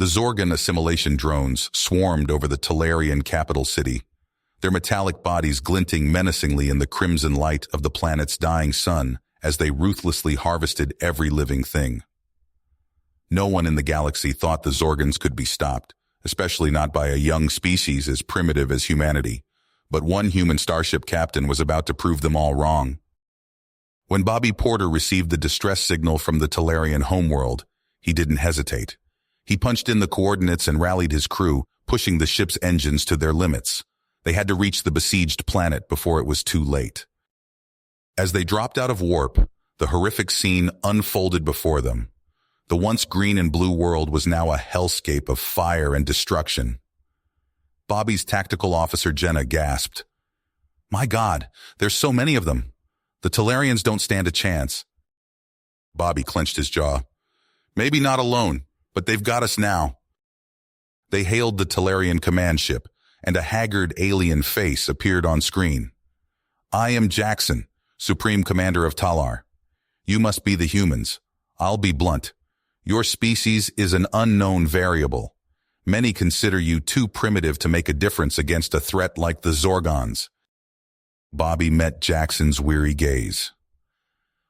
The Zorgan assimilation drones swarmed over the Talarian capital city, their metallic bodies glinting menacingly in the crimson light of the planet's dying sun as they ruthlessly harvested every living thing. No one in the galaxy thought the Zorgans could be stopped, especially not by a young species as primitive as humanity. But one human starship captain was about to prove them all wrong. When Bobby Porter received the distress signal from the Talarian homeworld, he didn't hesitate. He punched in the coordinates and rallied his crew, pushing the ship's engines to their limits. They had to reach the besieged planet before it was too late. As they dropped out of warp, the horrific scene unfolded before them. The once green and blue world was now a hellscape of fire and destruction. Bobby's tactical officer Jenna gasped. "My God, there's so many of them. The Talarians don't stand a chance." Bobby clenched his jaw. "Maybe not alone, but they've got us now." They hailed the Talarian command ship, and a haggard alien face appeared on screen. "I am Jackson, Supreme Commander of Talar. You must be the humans. I'll be blunt. Your species is an unknown variable. Many consider you too primitive to make a difference against a threat like the Zorgons." Bobby met Jackson's weary gaze.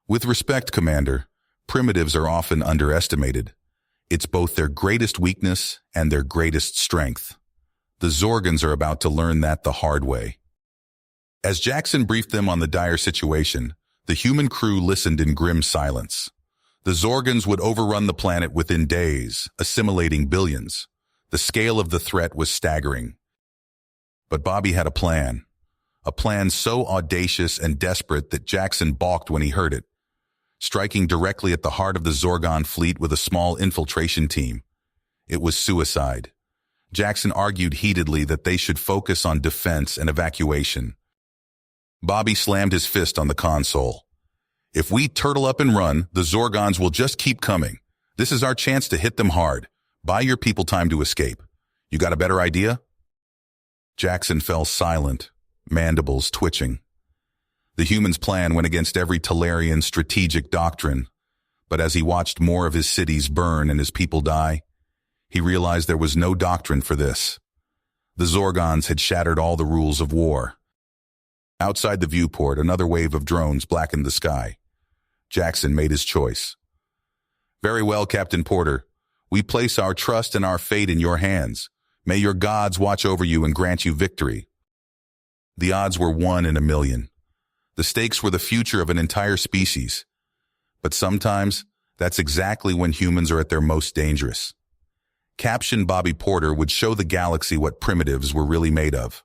"With respect, Commander, primitives are often underestimated. It's both their greatest weakness and their greatest strength. The Zorgans are about to learn that the hard way." As Jackson briefed them on the dire situation, the human crew listened in grim silence. The Zorgans would overrun the planet within days, assimilating billions. The scale of the threat was staggering. But Bobby had a plan so audacious and desperate that Jackson balked when he heard it. Striking directly at the heart of the Zorgon fleet with a small infiltration team. It was suicide. Jackson argued heatedly that they should focus on defense and evacuation. Bobby slammed his fist on the console. "If we turtle up and run, the Zorgons will just keep coming. This is our chance to hit them hard. Buy your people time to escape. You got a better idea?" Jackson fell silent, mandibles twitching. The human's plan went against every Talarian strategic doctrine, but as he watched more of his cities burn and his people die, he realized there was no doctrine for this. The Zorgons had shattered all the rules of war. Outside the viewport, another wave of drones blackened the sky. Jackson made his choice. "Very well, Captain Porter. We place our trust and our fate in your hands. May your gods watch over you and grant you victory." The odds were 1 in a million. The stakes were the future of an entire species. But sometimes, that's exactly when humans are at their most dangerous. Captain Bobby Porter would show the galaxy what primitives were really made of.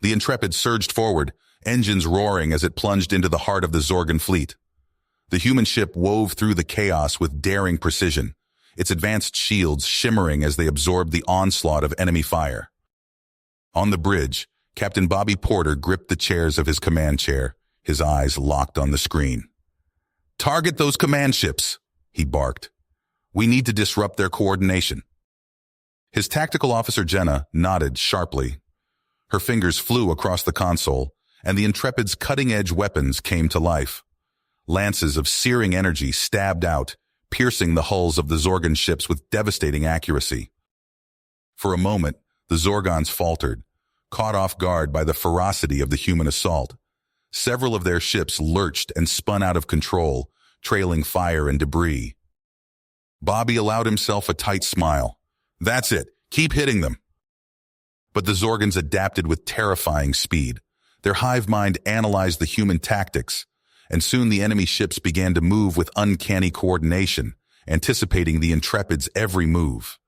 The Intrepid surged forward, engines roaring as it plunged into the heart of the Zorgan fleet. The human ship wove through the chaos with daring precision, its advanced shields shimmering as they absorbed the onslaught of enemy fire. On the bridge, Captain Bobby Porter gripped the chairs of his command chair, his eyes locked on the screen. "Target those command ships," he barked. "We need to disrupt their coordination." His tactical officer Jenna nodded sharply. Her fingers flew across the console, and the Intrepid's cutting-edge weapons came to life. Lances of searing energy stabbed out, piercing the hulls of the Zorgan ships with devastating accuracy. For a moment, the Zorgons faltered, caught off guard by the ferocity of the human assault. Several of their ships lurched and spun out of control, trailing fire and debris. Bobby allowed himself a tight smile. "That's it. Keep hitting them." But the Zorgans adapted with terrifying speed. Their hive mind analyzed the human tactics, and soon the enemy ships began to move with uncanny coordination, anticipating the Intrepid's every move.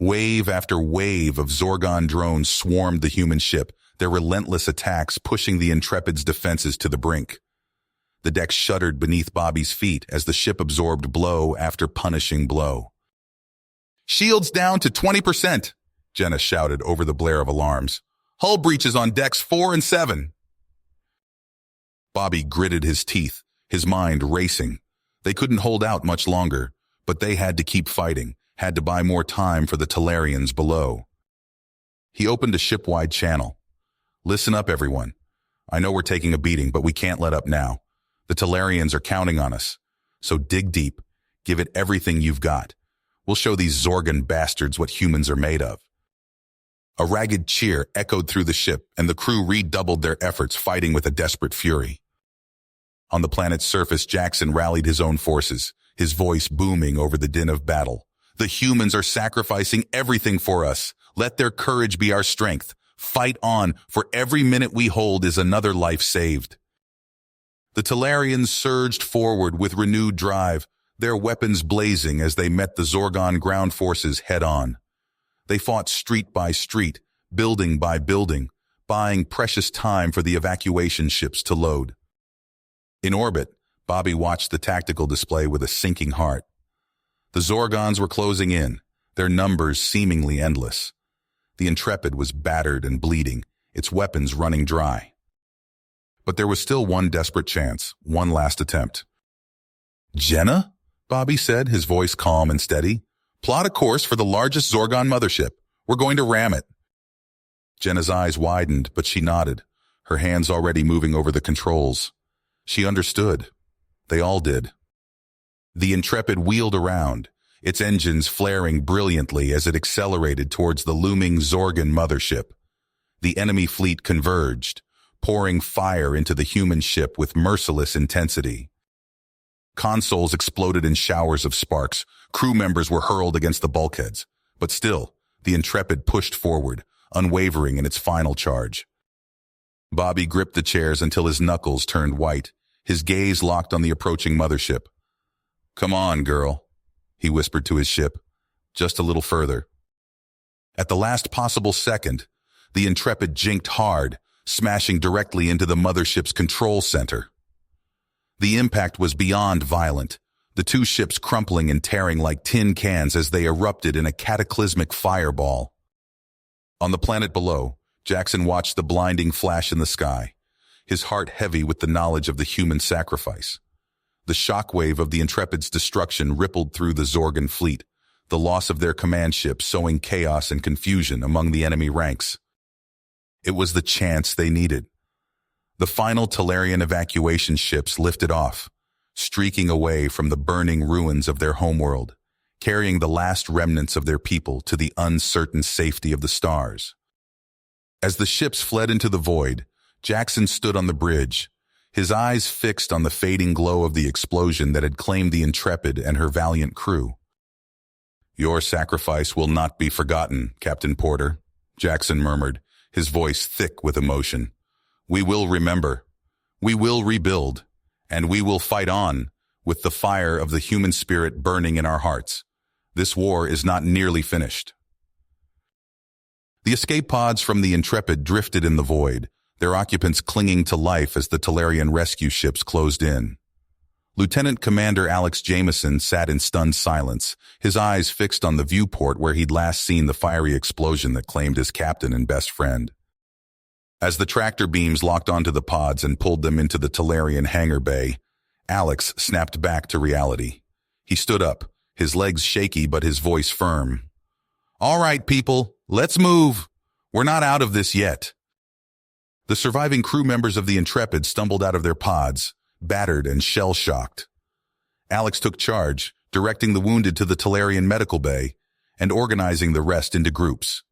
Wave after wave of Zorgon drones swarmed the human ship, their relentless attacks pushing the Intrepid's defenses to the brink. The deck shuddered beneath Bobby's feet as the ship absorbed blow after punishing blow. "Shields down to 20%, Jenna shouted over the blare of alarms. "Hull breaches on decks 4 and 7. Bobby gritted his teeth, his mind racing. They couldn't hold out much longer, but they had to keep fighting, had to buy more time for the Talarians below. He opened a ship-wide channel. "Listen up, everyone. I know we're taking a beating, but we can't let up now. The Talarians are counting on us. So dig deep. Give it everything you've got. We'll show these Zorgon bastards what humans are made of. A ragged cheer echoed through the ship, and the crew redoubled their efforts, fighting with a desperate fury. On the planet's surface, Jackson rallied his own forces, his voice booming over the din of battle. The humans are sacrificing everything for us. Let their courage be our strength. Fight on, for every minute we hold is another life saved. The Talarians surged forward with renewed drive, their weapons blazing as they met the Zorgon ground forces head-on. They fought street by street, building by building, buying precious time for the evacuation ships to load. In orbit, Bobby watched the tactical display with a sinking heart. The Zorgons were closing in, their numbers seemingly endless. The Intrepid was battered and bleeding, its weapons running dry. But there was still one desperate chance, one last attempt. "Jenna?" Bobby said, his voice calm and steady. "Plot a course for the largest Zorgon mothership. We're going to ram it." Jenna's eyes widened, but she nodded, her hands already moving over the controls. She understood. They all did. The Intrepid wheeled around, its engines flaring brilliantly as it accelerated towards the looming Zorgon mothership. The enemy fleet converged, pouring fire into the human ship with merciless intensity. Consoles exploded in showers of sparks, crew members were hurled against the bulkheads, but still, the Intrepid pushed forward, unwavering in its final charge. Bobby gripped the chairs until his knuckles turned white, his gaze locked on the approaching mothership. "Come on, girl," he whispered to his ship. "Just a little further." At the last possible second, the Intrepid jinked hard, smashing directly into the mothership's control center. The impact was beyond violent, the two ships crumpling and tearing like tin cans as they erupted in a cataclysmic fireball. On the planet below, Jackson watched the blinding flash in the sky, his heart heavy with the knowledge of the human sacrifice. The shockwave of the Intrepid's destruction rippled through the Zorgon fleet, the loss of their command ship sowing chaos and confusion among the enemy ranks. It was the chance they needed. The final Talarian evacuation ships lifted off, streaking away from the burning ruins of their homeworld, carrying the last remnants of their people to the uncertain safety of the stars. As the ships fled into the void, Jackson stood on the bridge, his eyes fixed on the fading glow of the explosion that had claimed the Intrepid and her valiant crew. "Your sacrifice will not be forgotten, Captain Porter," Jackson murmured, his voice thick with emotion. "We will remember, we will rebuild, and we will fight on, with the fire of the human spirit burning in our hearts. This war is not nearly finished." The escape pods from the Intrepid drifted in the void, their occupants clinging to life as the Talarian rescue ships closed in. Lieutenant Commander Alex Jameson sat in stunned silence, his eyes fixed on the viewport where he'd last seen the fiery explosion that claimed his captain and best friend. As the tractor beams locked onto the pods and pulled them into the Talarian hangar bay, Alex snapped back to reality. He stood up, his legs shaky but his voice firm. "All right, people, let's move. We're not out of this yet." The surviving crew members of the Intrepid stumbled out of their pods, battered and shell-shocked. Alex took charge, directing the wounded to the Talarian medical bay and organizing the rest into groups.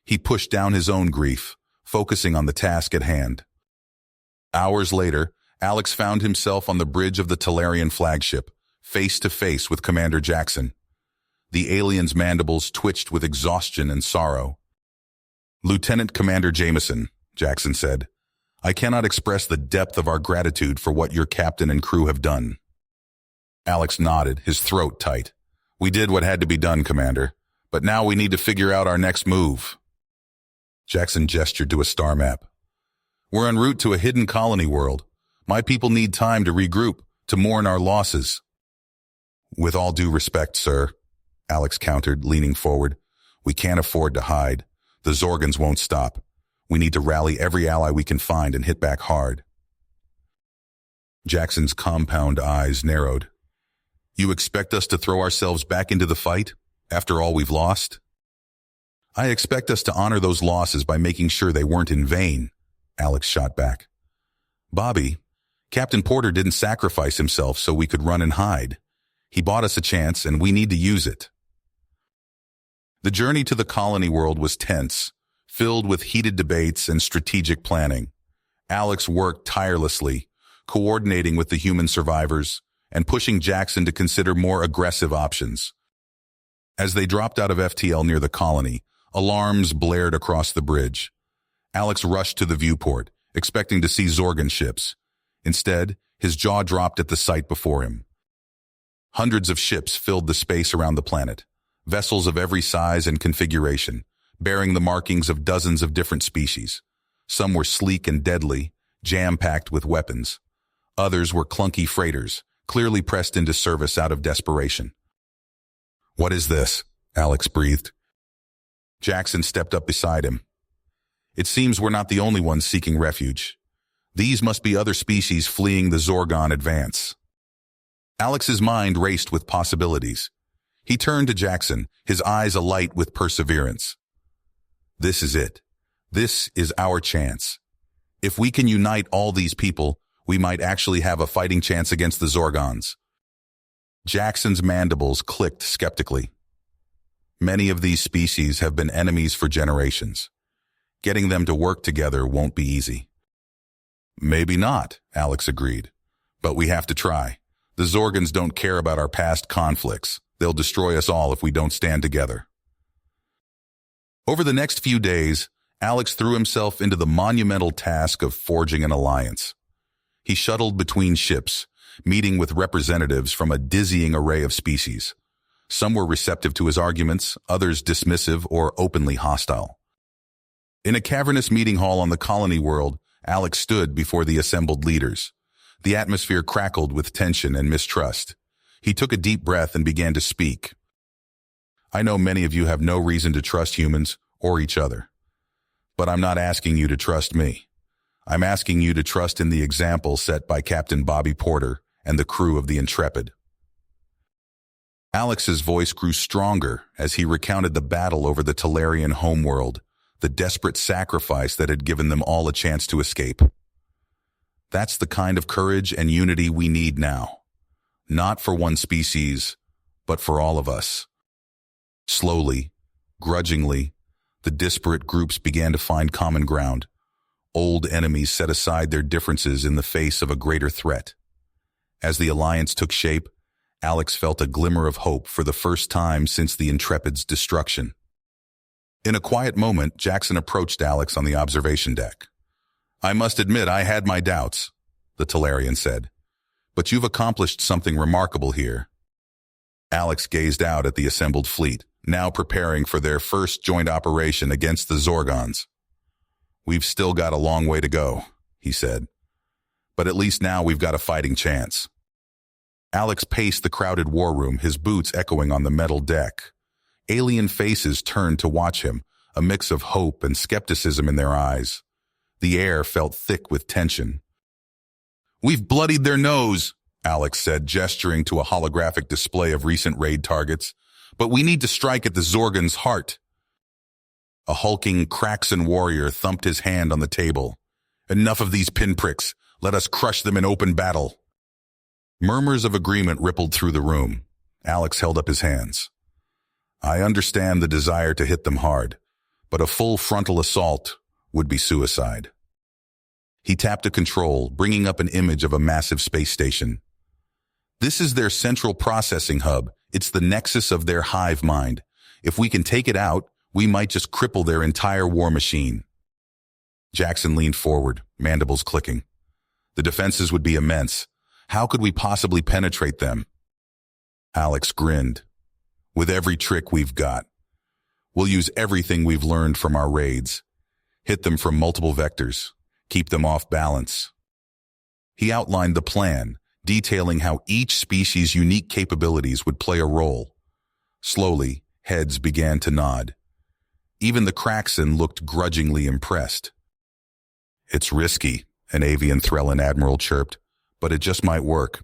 He pushed down his own grief, focusing on the task at hand. Hours later, Alex found himself on the bridge of the Talarian flagship, face to face with Commander Jackson. The alien's mandibles twitched with exhaustion and sorrow. "Lieutenant Commander Jameson," Jackson said, "I cannot express the depth of our gratitude for what your captain and crew have done." Alex nodded, his throat tight. "We did what had to be done, Commander, but now we need to figure out our next move." Jackson gestured to a star map. "We're en route to a hidden colony world. My people need time to regroup, to mourn our losses." "With all due respect, sir," Alex countered, leaning forward, "we can't afford to hide. The Zorgons won't stop. We need to rally every ally we can find and hit back hard." Jackson's compound eyes narrowed. "You expect us to throw ourselves back into the fight, after all we've lost?" "I expect us to honor those losses by making sure they weren't in vain," Alex shot back. "Bobby, Captain Porter didn't sacrifice himself so we could run and hide. He bought us a chance, and we need to use it." The journey to the colony world was tense, filled with heated debates and strategic planning. Alex worked tirelessly, coordinating with the human survivors and pushing Jackson to consider more aggressive options. As they dropped out of FTL near the colony, alarms blared across the bridge. Alex rushed to the viewport, expecting to see Zorgon ships. Instead, his jaw dropped at the sight before him. Hundreds of ships filled the space around the planet, vessels of every size and configuration, bearing the markings of dozens of different species. Some were sleek and deadly, jam-packed with weapons. Others were clunky freighters, clearly pressed into service out of desperation. "What is this?" Alex breathed. Jackson stepped up beside him. "It seems we're not the only ones seeking refuge. These must be other species fleeing the Zorgon advance." Alex's mind raced with possibilities. He turned to Jackson, his eyes alight with perseverance. "This is it. This is our chance. If we can unite all these people, we might actually have a fighting chance against the Zorgons." Jackson's mandibles clicked skeptically. Many of these species have been enemies for generations. Getting them to work together won't be easy. "Maybe not," Alex agreed. "But we have to try. The Zorgons don't care about our past conflicts. They'll destroy us all if we don't stand together." Over the next few days, Alex threw himself into the monumental task of forging an alliance. He shuttled between ships, meeting with representatives from a dizzying array of species. Some were receptive to his arguments, others dismissive or openly hostile. In a cavernous meeting hall on the colony world, Alex stood before the assembled leaders. The atmosphere crackled with tension and mistrust. He took a deep breath and began to speak. "I know many of you have no reason to trust humans or each other. But I'm not asking you to trust me. I'm asking you to trust in the example set by Captain Bobby Porter and the crew of the Intrepid." Alex's voice grew stronger as he recounted the battle over the Talarian homeworld, the desperate sacrifice that had given them all a chance to escape. "That's the kind of courage and unity we need now. Not for one species, but for all of us." Slowly, grudgingly, the disparate groups began to find common ground. Old enemies set aside their differences in the face of a greater threat. As the alliance took shape, Alex felt a glimmer of hope for the first time since the Intrepid's destruction. In a quiet moment, Jackson approached Alex on the observation deck. "I must admit I had my doubts," the Talarian said. "But you've accomplished something remarkable here." Alex gazed out at the assembled fleet, now preparing for their first joint operation against the Zorgons. "We've still got a long way to go," he said. "But at least now we've got a fighting chance." Alex paced the crowded war room, his boots echoing on the metal deck. Alien faces turned to watch him, a mix of hope and skepticism in their eyes. The air felt thick with tension. "We've bloodied their nose," Alex said, gesturing to a holographic display of recent raid targets. "But we need to strike at the Zorgon's heart." A hulking Kraxan warrior thumped his hand on the table. "Enough of these pinpricks. Let us crush them in open battle." Murmurs of agreement rippled through the room. Alex held up his hands. "I understand the desire to hit them hard, but a full frontal assault would be suicide." He tapped a control, bringing up an image of a massive space station. "This is their central processing hub. It's the nexus of their hive mind. If we can take it out, we might just cripple their entire war machine." Jackson leaned forward, mandibles clicking. "The defenses would be immense. How could we possibly penetrate them?" Alex grinned. "With every trick we've got. We'll use everything we've learned from our raids. Hit them from multiple vectors. Keep them off balance." He outlined the plan, detailing how each species' unique capabilities would play a role. Slowly, heads began to nod. Even the Kraxan looked grudgingly impressed. "It's risky," an avian Threllan admiral chirped, "but it just might work."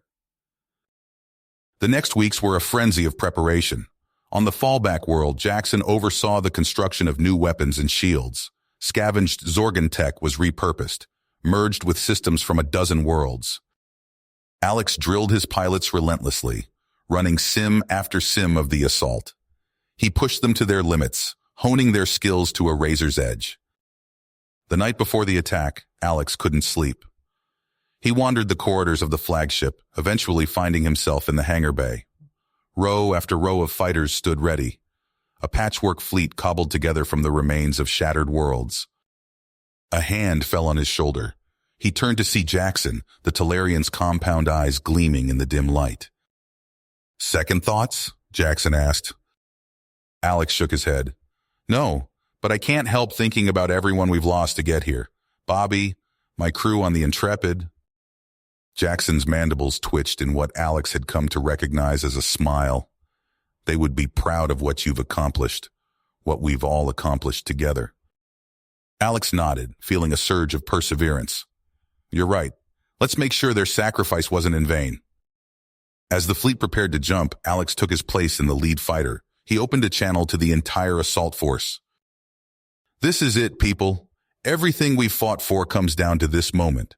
The next weeks were a frenzy of preparation. On the fallback world, Jackson oversaw the construction of new weapons and shields. Scavenged Zorgon tech was repurposed, merged with systems from a dozen worlds. Alex drilled his pilots relentlessly, running sim after sim of the assault. He pushed them to their limits, honing their skills to a razor's edge. The night before the attack, Alex couldn't sleep. He wandered the corridors of the flagship, eventually finding himself in the hangar bay. Row after row of fighters stood ready, a patchwork fleet cobbled together from the remains of shattered worlds. A hand fell on his shoulder. He turned to see Jackson, the Talarian's compound eyes gleaming in the dim light. "Second thoughts?" Jackson asked. Alex shook his head. "No, but I can't help thinking about everyone we've lost to get here. Bobby, my crew on the Intrepid." Jackson's mandibles twitched in what Alex had come to recognize as a smile. "They would be proud of what you've accomplished, what we've all accomplished together." Alex nodded, feeling a surge of perseverance. "You're right. Let's make sure their sacrifice wasn't in vain." As the fleet prepared to jump, Alex took his place in the lead fighter. He opened a channel to the entire assault force. "This is it, people. Everything we fought for comes down to this moment.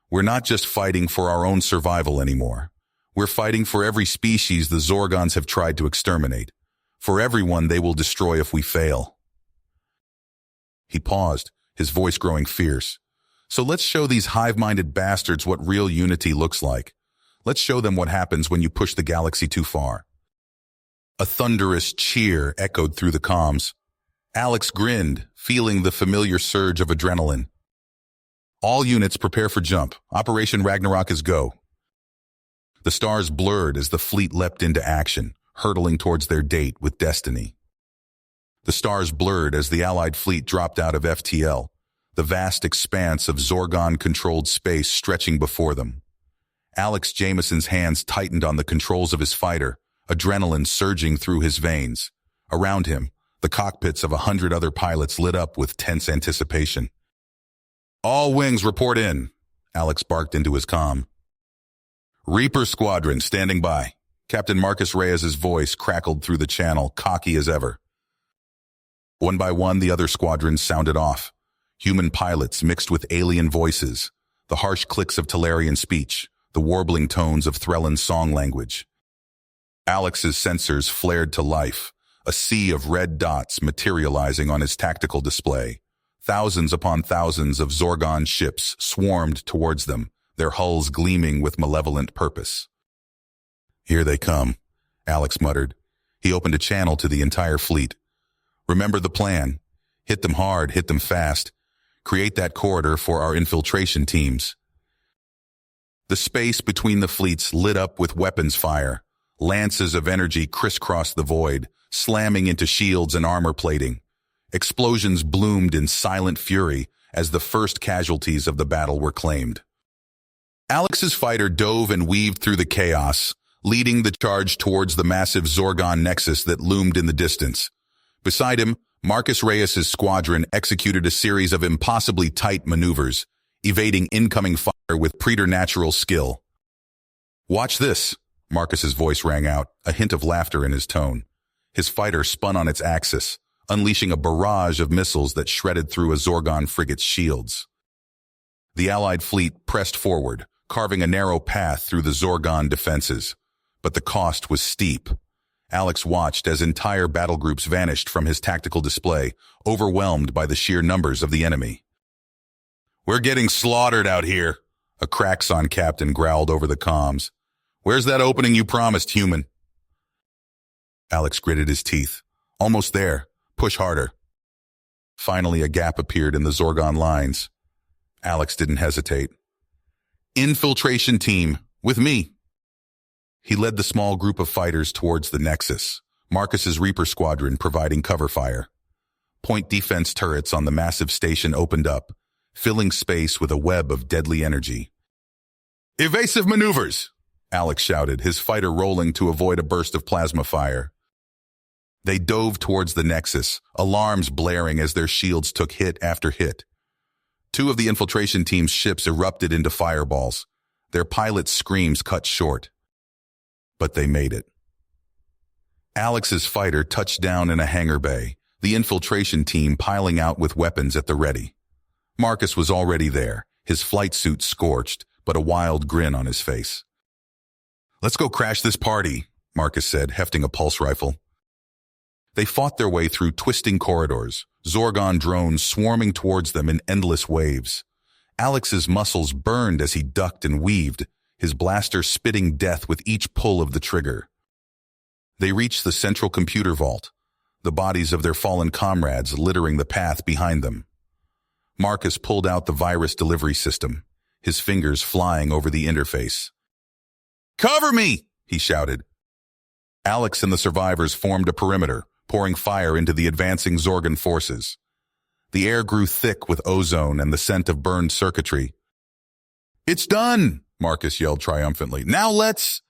We're not just fighting for our own survival anymore. We're fighting for every species the Zorgons have tried to exterminate, for everyone they will destroy if we fail." He paused, his voice growing fierce. "So let's show these hive-minded bastards what real unity looks like. Let's show them what happens when you push the galaxy too far." A thunderous cheer echoed through the comms. Alex grinned, feeling the familiar surge of adrenaline. "All units prepare for jump. Operation Ragnarok is go." The stars blurred as the fleet leapt into action, hurtling towards their date with destiny. The stars blurred as the Allied fleet dropped out of FTL, the vast expanse of Zorgon-controlled space stretching before them. Alex Jameson's hands tightened on the controls of his fighter, adrenaline surging through his veins. Around him, the cockpits of 100 other pilots lit up with tense anticipation. "All wings report in," Alex barked into his comm. "Reaper Squadron standing by." Captain Marcus Reyes's voice crackled through the channel, cocky as ever. One by one, the other squadrons sounded off. Human pilots mixed with alien voices, the harsh clicks of Talarian speech, the warbling tones of Threllan song language. Alex's sensors flared to life, a sea of red dots materializing on his tactical display. Thousands upon thousands of Zorgon ships swarmed towards them, their hulls gleaming with malevolent purpose. "Here they come," Alex muttered. He opened a channel to the entire fleet. "Remember the plan. Hit them hard, hit them fast. Create that corridor for our infiltration teams." The space between the fleets lit up with weapons fire. Lances of energy crisscrossed the void, slamming into shields and armor plating. Explosions bloomed in silent fury as the first casualties of the battle were claimed. Alex's fighter dove and weaved through the chaos, leading the charge towards the massive Zorgon nexus that loomed in the distance. Beside him, Marcus Reyes's squadron executed a series of impossibly tight maneuvers, evading incoming fire with preternatural skill. "Watch this," Marcus's voice rang out, a hint of laughter in his tone. His fighter spun on its axis, unleashing a barrage of missiles that shredded through a Zorgon frigate's shields. The Allied fleet pressed forward, carving a narrow path through the Zorgon defenses. But the cost was steep. Alex watched as entire battle groups vanished from his tactical display, overwhelmed by the sheer numbers of the enemy. "We're getting slaughtered out here," a Craxon captain growled over the comms. "Where's that opening you promised, human?" Alex gritted his teeth. "Almost there. Push harder." Finally, a gap appeared in the Zorgon lines. Alex didn't hesitate. "Infiltration team, with me." He led the small group of fighters towards the Nexus, Marcus's Reaper squadron providing cover fire. Point defense turrets on the massive station opened up, filling space with a web of deadly energy. "Evasive maneuvers!" Alex shouted, his fighter rolling to avoid a burst of plasma fire. They dove towards the Nexus, alarms blaring as their shields took hit after hit. Two of the infiltration team's ships erupted into fireballs, their pilots' screams cut short. But they made it. Alex's fighter touched down in a hangar bay, the infiltration team piling out with weapons at the ready. Marcus was already there, his flight suit scorched, but a wild grin on his face. "Let's go crash this party," Marcus said, hefting a pulse rifle. They fought their way through twisting corridors, Zorgon drones swarming towards them in endless waves. Alex's muscles burned as he ducked and weaved, his blaster spitting death with each pull of the trigger. They reached the central computer vault, the bodies of their fallen comrades littering the path behind them. Marcus pulled out the virus delivery system, his fingers flying over the interface. "Cover me!" he shouted. Alex and the survivors formed a perimeter, pouring fire into the advancing Zorgon forces. The air grew thick with ozone and the scent of burned circuitry. "It's done!" Marcus yelled triumphantly. "Now let's—"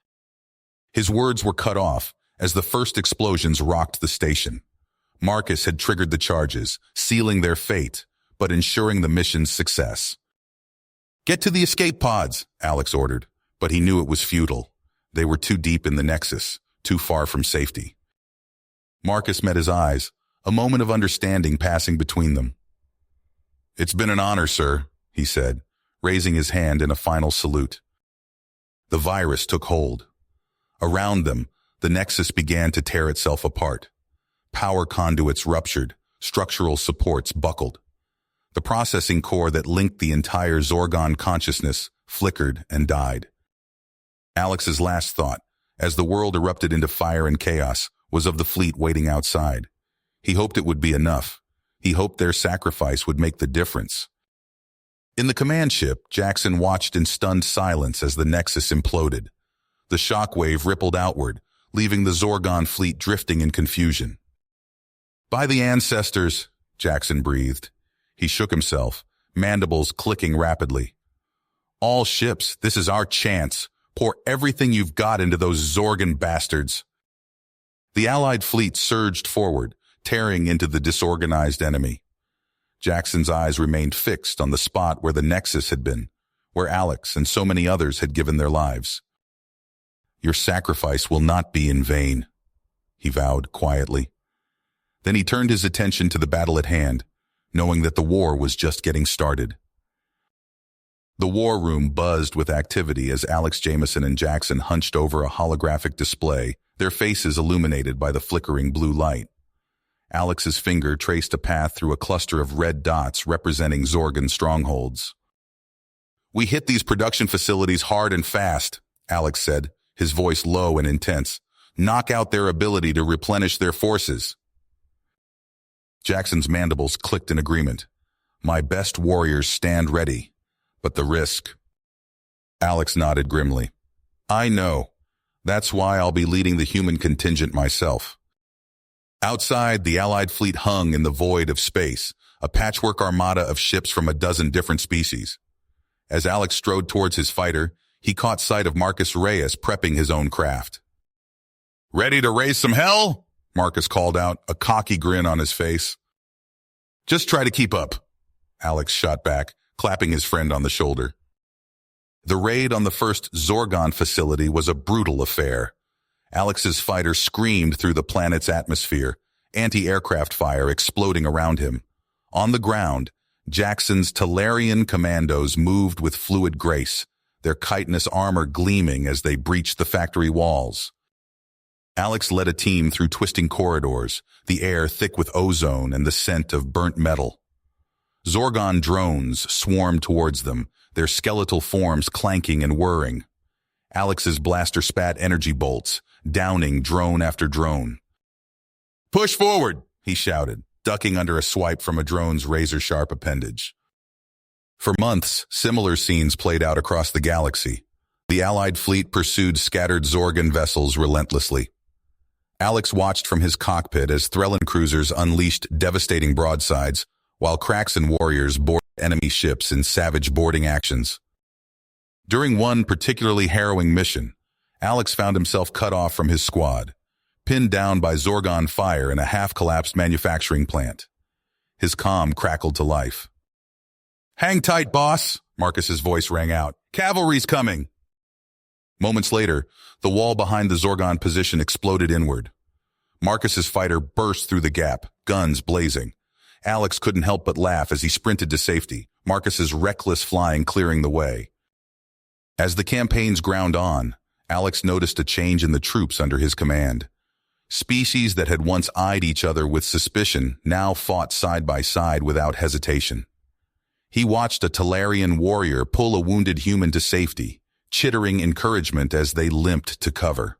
His words were cut off as the first explosions rocked the station. Marcus had triggered the charges, sealing their fate, but ensuring the mission's success. "Get to the escape pods," Alex ordered, but he knew it was futile. They were too deep in the Nexus, too far from safety. Marcus met his eyes, a moment of understanding passing between them. "It's been an honor, sir," he said, raising his hand in a final salute. The virus took hold. Around them, the Nexus began to tear itself apart. Power conduits ruptured, structural supports buckled. The processing core that linked the entire Zorgon consciousness flickered and died. Alex's last thought, as the world erupted into fire and chaos, was of the fleet waiting outside. He hoped it would be enough. He hoped their sacrifice would make the difference. In the command ship, Jackson watched in stunned silence as the Nexus imploded. The shockwave rippled outward, leaving the Zorgon fleet drifting in confusion. "By the ancestors," Jackson breathed. He shook himself, mandibles clicking rapidly. "All ships, this is our chance. Pour everything you've got into those Zorgon bastards." The Allied fleet surged forward, tearing into the disorganized enemy. Jackson's eyes remained fixed on the spot where the Nexus had been, where Alex and so many others had given their lives. "Your sacrifice will not be in vain," he vowed quietly. Then he turned his attention to the battle at hand, knowing that the war was just getting started. The war room buzzed with activity as Alex Jameson and Jackson hunched over a holographic display, their faces illuminated by the flickering blue light. Alex's finger traced a path through a cluster of red dots representing Zorgon strongholds. "We hit these production facilities hard and fast," Alex said, his voice low and intense. "Knock out their ability to replenish their forces." Jackson's mandibles clicked in agreement. "My best warriors stand ready, but the risk—" Alex nodded grimly. "I know. That's why I'll be leading the human contingent myself." Outside, the Allied fleet hung in the void of space, a patchwork armada of ships from a dozen different species. As Alex strode towards his fighter, he caught sight of Marcus Reyes prepping his own craft. "Ready to raise some hell?" Marcus called out, a cocky grin on his face. "Just try to keep up," Alex shot back, clapping his friend on the shoulder. The raid on the first Zorgon facility was a brutal affair. Alex's fighter screamed through the planet's atmosphere, anti-aircraft fire exploding around him. On the ground, Jackson's Talarian commandos moved with fluid grace, their chitinous armor gleaming as they breached the factory walls. Alex led a team through twisting corridors, the air thick with ozone and the scent of burnt metal. Zorgon drones swarmed towards them, their skeletal forms clanking and whirring. Alex's blaster spat energy bolts, downing drone after drone. "Push forward," he shouted, ducking under a swipe from a drone's razor-sharp appendage. For months, similar scenes played out across the galaxy. The Allied fleet pursued scattered Zorgon vessels relentlessly. Alex watched from his cockpit as Threllan cruisers unleashed devastating broadsides, while Kraxan warriors boarded enemy ships in savage boarding actions. During one particularly harrowing mission, Alex found himself cut off from his squad, pinned down by Zorgon fire in a half-collapsed manufacturing plant. His comm crackled to life. "Hang tight, boss," Marcus's voice rang out. "Cavalry's coming." Moments later, the wall behind the Zorgon position exploded inward. Marcus's fighter burst through the gap, guns blazing. Alex couldn't help but laugh as he sprinted to safety, Marcus's reckless flying clearing the way. As the campaigns ground on, Alex noticed a change in the troops under his command. Species that had once eyed each other with suspicion now fought side by side without hesitation. He watched a Talarian warrior pull a wounded human to safety, chittering encouragement as they limped to cover.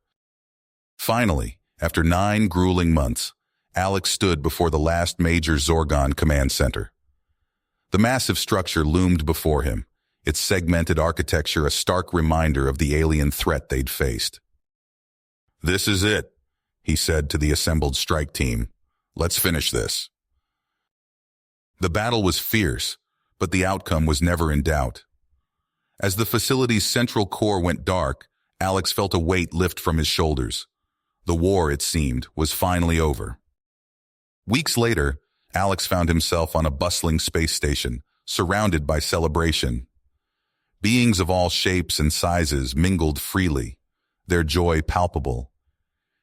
Finally, after 9 grueling months, Alex stood before the last major Zorgon command center. The massive structure loomed before him, its segmented architecture a stark reminder of the alien threat they'd faced. "This is it," he said to the assembled strike team. "Let's finish this." The battle was fierce, but the outcome was never in doubt. As the facility's central core went dark, Alex felt a weight lift from his shoulders. The war, it seemed, was finally over. Weeks later, Alex found himself on a bustling space station, surrounded by celebration. Beings of all shapes and sizes mingled freely, their joy palpable.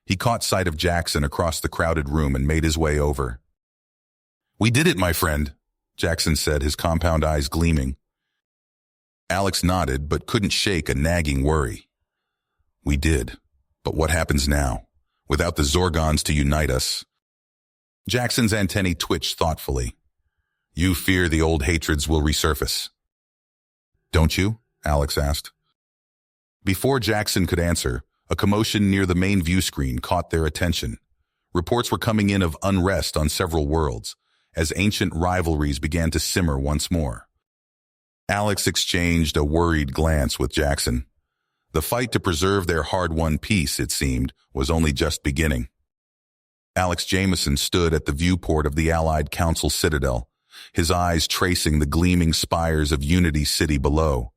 He caught sight of Jackson across the crowded room and made his way over. "We did it, my friend," Jackson said, his compound eyes gleaming. Alex nodded, but couldn't shake a nagging worry. "We did. But what happens now? Without the Zorgons to unite us?" Jackson's antennae twitched thoughtfully. "You fear the old hatreds will resurface." "Don't you?" Alex asked. Before Jackson could answer, a commotion near the main view screen caught their attention. Reports were coming in of unrest on several worlds, as ancient rivalries began to simmer once more. Alex exchanged a worried glance with Jackson. The fight to preserve their hard-won peace, it seemed, was only just beginning. Alex Jameson stood at the viewport of the Allied Council Citadel, his eyes tracing the gleaming spires of Unity City below.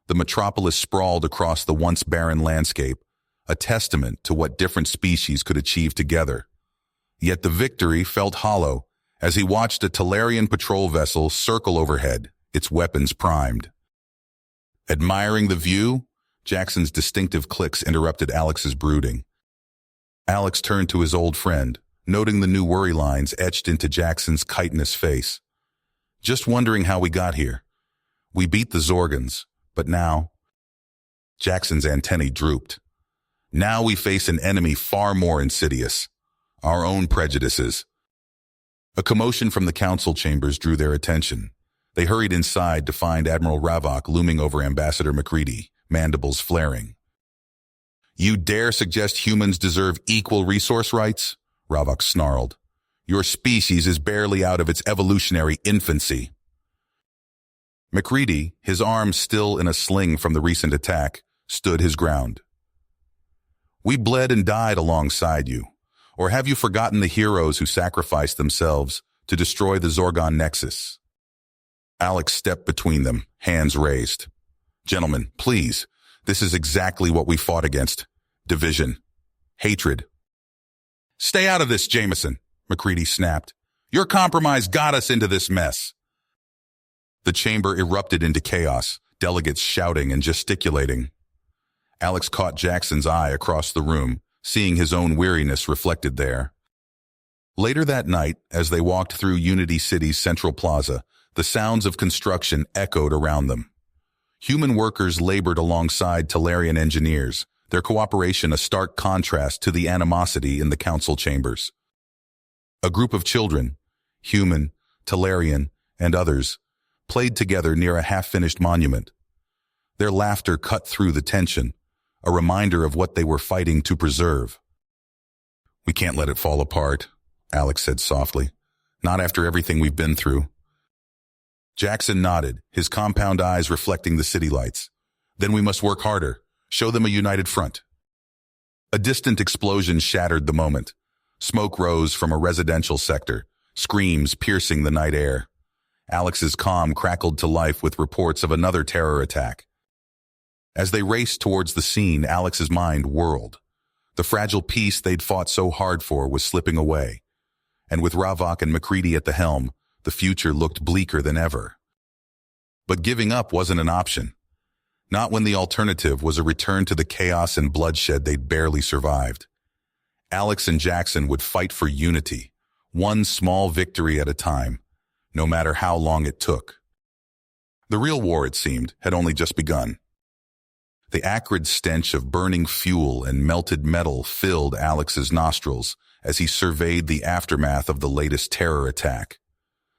The metropolis sprawled across the once barren landscape, a testament to what different species could achieve together. Yet the victory felt hollow as he watched a Talarian patrol vessel circle overhead, its weapons primed. Admiring the view, Jackson's distinctive clicks interrupted Alex's brooding. Alex turned to his old friend, noting the new worry lines etched into Jackson's chitinous face. "Just wondering how we got here. We beat the Zorgons, but now—" Jackson's antennae drooped. "Now we face an enemy far more insidious. Our own prejudices." A commotion from the council chambers drew their attention. They hurried inside to find Admiral Ravok looming over Ambassador MacReady, mandibles flaring. "You dare suggest humans deserve equal resource rights?" Ravok snarled. "Your species is barely out of its evolutionary infancy." MacReady, his arms still in a sling from the recent attack, stood his ground. "We bled and died alongside you. Or have you forgotten the heroes who sacrificed themselves to destroy the Zorgon Nexus?" Alex stepped between them, hands raised. "Gentlemen, please, this is exactly what we fought against. Division. Hatred." "Stay out of this, Jameson," MacReady snapped. "Your compromise got us into this mess." The chamber erupted into chaos, delegates shouting and gesticulating. Alex caught Jackson's eye across the room, seeing his own weariness reflected there. Later that night, as they walked through Unity City's central plaza, the sounds of construction echoed around them. Human workers labored alongside Talarian engineers, their cooperation a stark contrast to the animosity in the council chambers. A group of children, human, Talarian, and others, played together near a half-finished monument. Their laughter cut through the tension, a reminder of what they were fighting to preserve. "We can't let it fall apart," Alex said softly. "Not after everything we've been through." Jackson nodded, his compound eyes reflecting the city lights. "Then we must work harder. Show them a united front." A distant explosion shattered the moment. Smoke rose from a residential sector, screams piercing the night air. Alex's comm crackled to life with reports of another terror attack. As they raced towards the scene, Alex's mind whirled. The fragile peace they'd fought so hard for was slipping away. And with Ravok and MacReady at the helm, the future looked bleaker than ever. But giving up wasn't an option. Not when the alternative was a return to the chaos and bloodshed they'd barely survived. Alex and Jackson would fight for unity, one small victory at a time, no matter how long it took. The real war, it seemed, had only just begun. The acrid stench of burning fuel and melted metal filled Alex's nostrils as he surveyed the aftermath of the latest terror attack.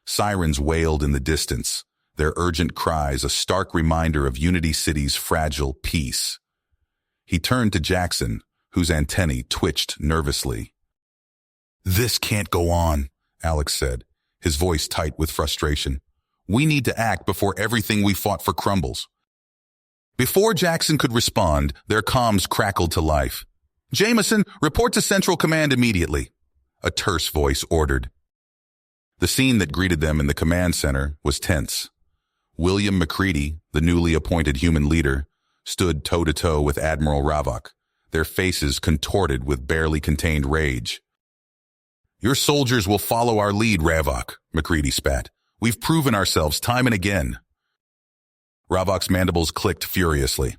Sirens wailed in the distance, their urgent cries a stark reminder of Unity City's fragile peace. He turned to Jackson, whose antennae twitched nervously. "This can't go on," Alex said, his voice tight with frustration. "We need to act before everything we fought for crumbles." Before Jackson could respond, their comms crackled to life. "Jameson, report to Central Command immediately," a terse voice ordered. The scene that greeted them in the command center was tense. William McCready, the newly appointed human leader, stood toe-to-toe with Admiral Ravok, their faces contorted with barely contained rage. "Your soldiers will follow our lead, Ravok," McCready spat. "We've proven ourselves time and again." Ravok's mandibles clicked furiously.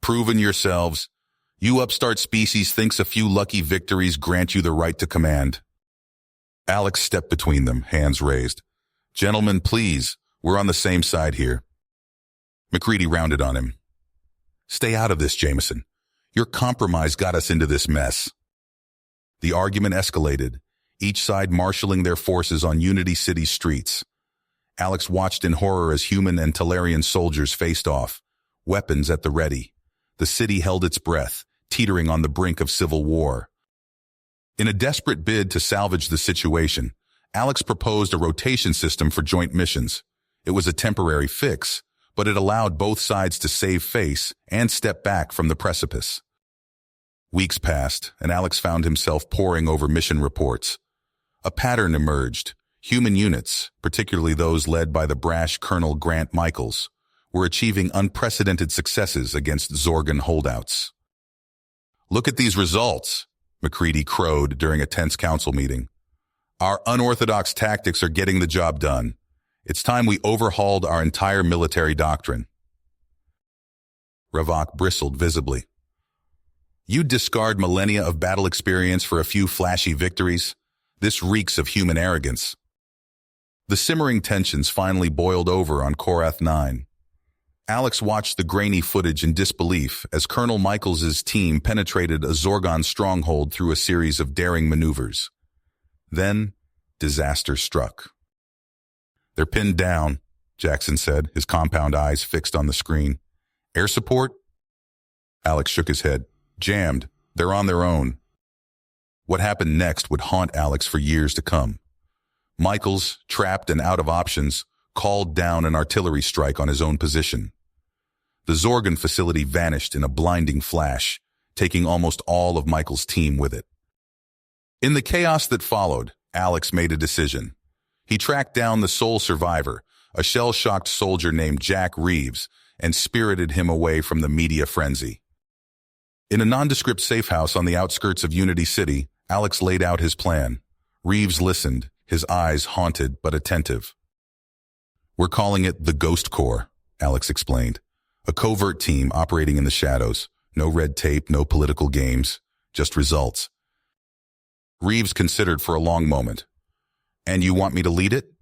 "Proven yourselves? You upstart species thinks a few lucky victories grant you the right to command." Alex stepped between them, hands raised. "Gentlemen, please, we're on the same side here." McCready rounded on him. "Stay out of this, Jameson. Your compromise got us into this mess." The argument escalated, each side marshaling their forces on Unity City's streets. Alex watched in horror as human and Talarian soldiers faced off, weapons at the ready. The city held its breath, teetering on the brink of civil war. In a desperate bid to salvage the situation, Alex proposed a rotation system for joint missions. It was a temporary fix, but it allowed both sides to save face and step back from the precipice. Weeks passed, and Alex found himself poring over mission reports. A pattern emerged. Human units, particularly those led by the brash Colonel Grant Michaels, were achieving unprecedented successes against Zorgan holdouts. "Look at these results," McCready crowed during a tense council meeting. "Our unorthodox tactics are getting the job done. It's time we overhauled our entire military doctrine." Ravok bristled visibly. "You discard millennia of battle experience for a few flashy victories? This reeks of human arrogance." The simmering tensions finally boiled over on Korath 9. Alex watched the grainy footage in disbelief as Colonel Michaels' team penetrated a Zorgon stronghold through a series of daring maneuvers. Then, disaster struck. "They're pinned down," Jackson said, his compound eyes fixed on the screen. "Air support?" Alex shook his head. "Jammed. They're on their own." What happened next would haunt Alex for years to come. Michaels, trapped and out of options, called down an artillery strike on his own position. The Zorgan facility vanished in a blinding flash, taking almost all of Michaels' team with it. In the chaos that followed, Alex made a decision. He tracked down the sole survivor, a shell-shocked soldier named Jack Reeves, and spirited him away from the media frenzy. In a nondescript safe house on the outskirts of Unity City, Alex laid out his plan. Reeves listened, his eyes haunted but attentive. "We're calling it the Ghost Corps," Alex explained. "A covert team operating in the shadows. No red tape, no political games, just results." Reeves considered for a long moment. "And you want me to lead it?"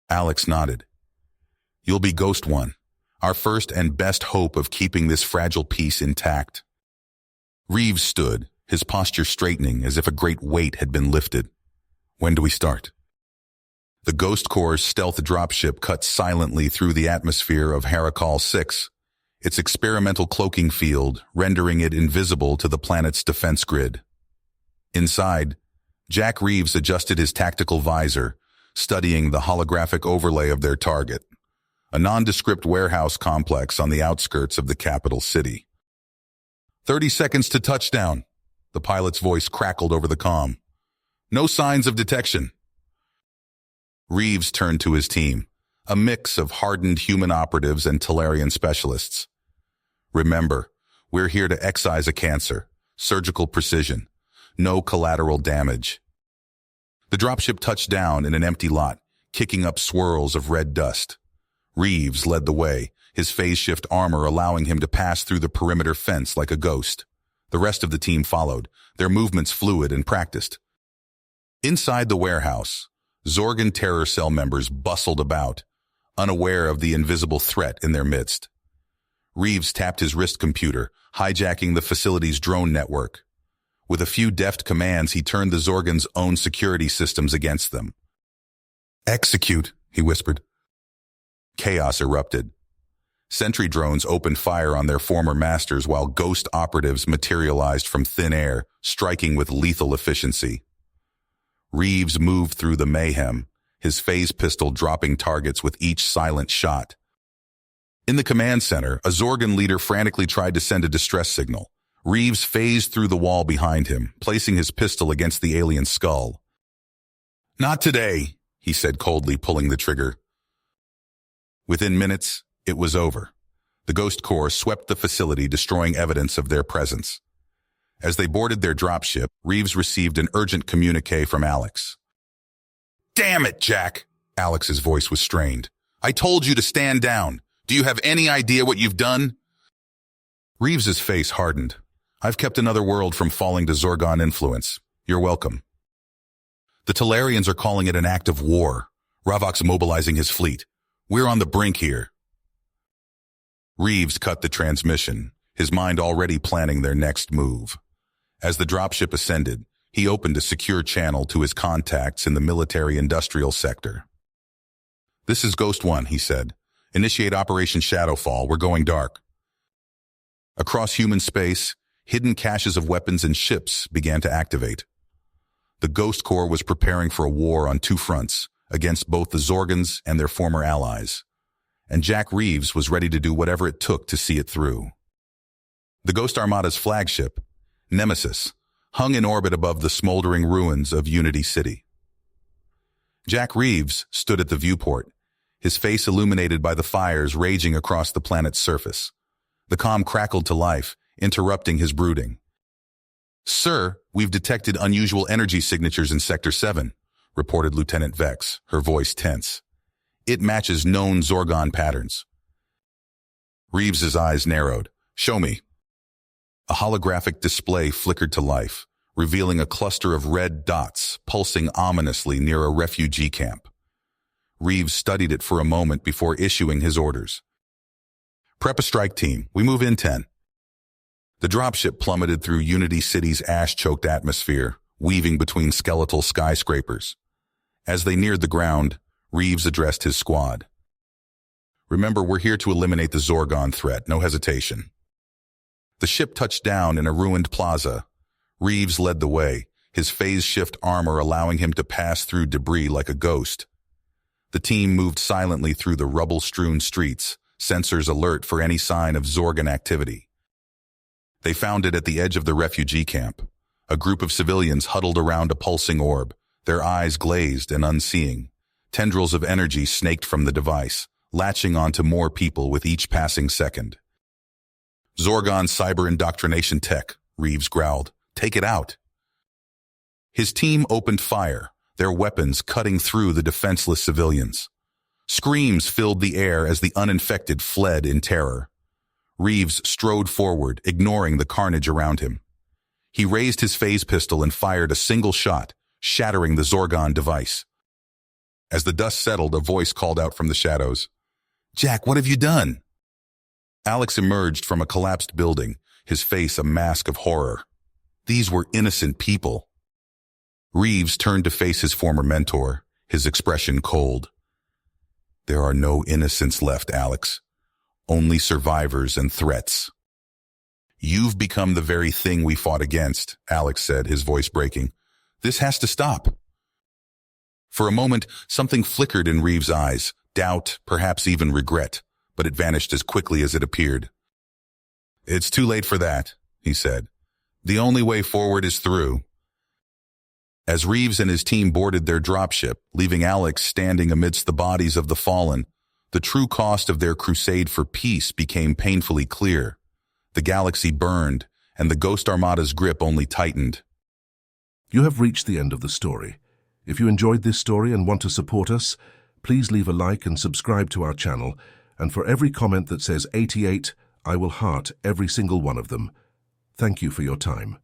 Alex nodded. "You'll be Ghost One, our first and best hope of keeping this fragile peace intact." Reeves stood, his posture straightening as if a great weight had been lifted. "When do we start?" The Ghost Corps' stealth dropship cut silently through the atmosphere of Harakal 6, its experimental cloaking field rendering it invisible to the planet's defense grid. Inside, Jack Reeves adjusted his tactical visor, studying the holographic overlay of their target, a nondescript warehouse complex on the outskirts of the capital city. 30 seconds to touchdown," the pilot's voice crackled over the comm. "No signs of detection." Reeves turned to his team, a mix of hardened human operatives and Talarian specialists. "Remember, we're here to excise a cancer, surgical precision, no collateral damage." The dropship touched down in an empty lot, kicking up swirls of red dust. Reeves led the way, his phase-shift armor allowing him to pass through the perimeter fence like a ghost. The rest of the team followed, their movements fluid and practiced. Inside the warehouse, Zorgan terror cell members bustled about, unaware of the invisible threat in their midst. Reeves tapped his wrist computer, hijacking the facility's drone network. With a few deft commands, he turned the Zorgon's own security systems against them. "Execute," he whispered. Chaos erupted. Sentry drones opened fire on their former masters while ghost operatives materialized from thin air, striking with lethal efficiency. Reeves moved through the mayhem, his phase pistol dropping targets with each silent shot. In the command center, a Zorgon leader frantically tried to send a distress signal. Reeves phased through the wall behind him, placing his pistol against the alien's skull. "Not today," he said coldly, pulling the trigger. Within minutes, it was over. The Ghost Corps swept the facility, destroying evidence of their presence. As they boarded their dropship, Reeves received an urgent communique from Alex. "Damn it, Jack!" Alex's voice was strained. "I told you to stand down. Do you have any idea what you've done?" Reeves's face hardened. "I've kept another world from falling to Zorgon influence. You're welcome." "The Talarians are calling it an act of war. Ravok's mobilizing his fleet. We're on the brink here." Reeves cut the transmission, his mind already planning their next move. As the dropship ascended, he opened a secure channel to his contacts in the military-industrial sector. "This is Ghost One," he said. "Initiate Operation Shadowfall. We're going dark." Across human space, hidden caches of weapons and ships began to activate. The Ghost Corps was preparing for a war on two fronts, against both the Zorgons and their former allies. And Jack Reeves was ready to do whatever it took to see it through. The Ghost Armada's flagship, Nemesis, hung in orbit above the smoldering ruins of Unity City. Jack Reeves stood at the viewport, his face illuminated by the fires raging across the planet's surface. The comm crackled to life, interrupting his brooding. "Sir, we've detected unusual energy signatures in Sector 7, reported Lieutenant Vex, her voice tense. "It matches known Zorgon patterns." Reeves's eyes narrowed. "Show me." A holographic display flickered to life, revealing a cluster of red dots pulsing ominously near a refugee camp. Reeves studied it for a moment before issuing his orders. "Prep a strike team. We move in 10. The dropship plummeted through Unity City's ash-choked atmosphere, weaving between skeletal skyscrapers. As they neared the ground, Reeves addressed his squad. "Remember, we're here to eliminate the Zorgon threat. No hesitation." The ship touched down in a ruined plaza. Reeves led the way, his phase shift armor allowing him to pass through debris like a ghost. The team moved silently through the rubble-strewn streets, sensors alert for any sign of Zorgon activity. They found it at the edge of the refugee camp, a group of civilians huddled around a pulsing orb, their eyes glazed and unseeing. Tendrils of energy snaked from the device, latching onto more people with each passing second. "Zorgon cyber indoctrination tech," Reeves growled. "Take it out." His team opened fire, their weapons cutting through the defenseless civilians. Screams filled the air as the uninfected fled in terror. Reeves strode forward, ignoring the carnage around him. He raised his phase pistol and fired a single shot, shattering the Zorgon device. As the dust settled, a voice called out from the shadows. "Jack, what have you done?" Alex emerged from a collapsed building, his face a mask of horror. These were innocent people. Reeves turned to face his former mentor, his expression cold. "There are no innocents left, Alex. Only survivors and threats." "You've become the very thing we fought against," Alex said, his voice breaking. "This has to stop." For a moment, something flickered in Reeves' eyes, doubt, perhaps even regret, but it vanished as quickly as it appeared. "It's too late for that," he said. "The only way forward is through." As Reeves and his team boarded their dropship, leaving Alex standing amidst the bodies of the fallen, the true cost of their crusade for peace became painfully clear. The galaxy burned, and the Ghost Armada's grip only tightened. You have reached the end of the story. If you enjoyed this story and want to support us, please leave a like and subscribe to our channel, and for every comment that says 88, I will heart every single one of them. Thank you for your time.